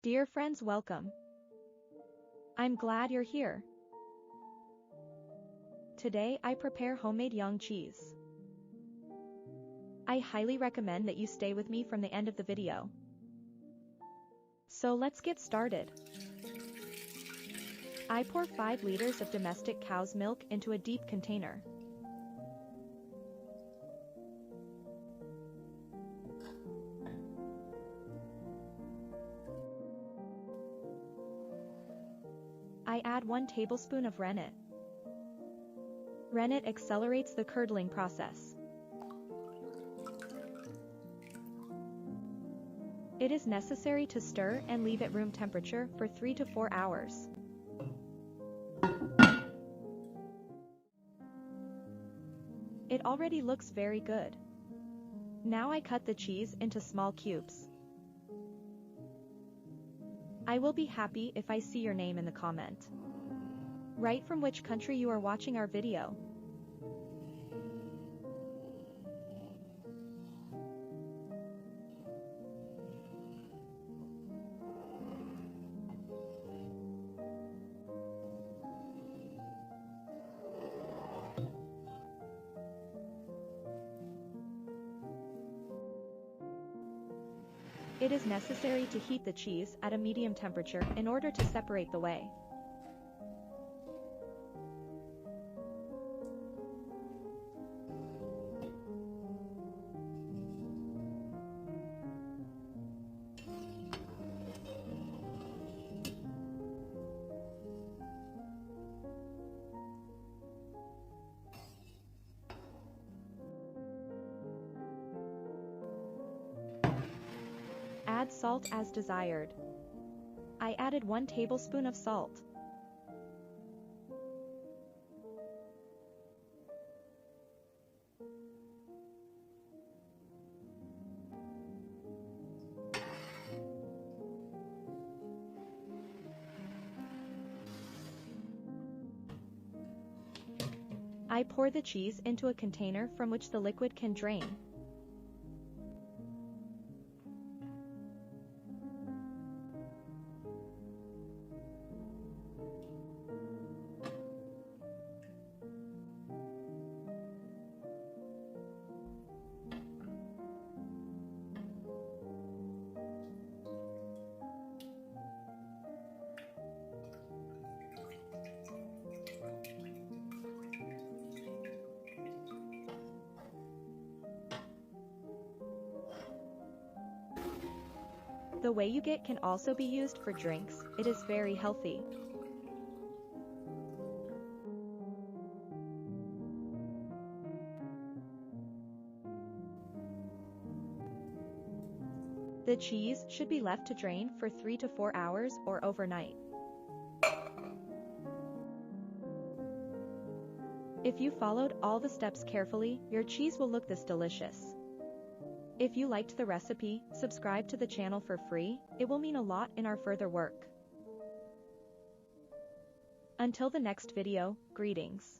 Dear friends, welcome. I'm glad you're here. Today I prepare homemade young cheese. I highly recommend that you stay with me from the end of the video. So let's get started. I pour 5 liters of domestic cow's milk into a deep container. I add 1 tablespoon of rennet. Rennet accelerates the curdling process. It is necessary to stir and leave at room temperature for 3 to 4 hours. It already looks very good. Now I cut the cheese into small cubes. I will be happy if I see your name in the comment. Write from which country you are watching our video. It is necessary to heat the cheese at a medium temperature in order to separate the whey. Add salt as desired. I added 1 tablespoon of salt. I pour the cheese into a container from which the liquid can drain. The whey you get can also be used for drinks. It is very healthy. The cheese should be left to drain for 3 to 4 hours or overnight. If you followed all the steps carefully, your cheese will look this delicious. If you liked the recipe, subscribe to the channel for free. It will mean a lot in our further work. Until the next video, greetings.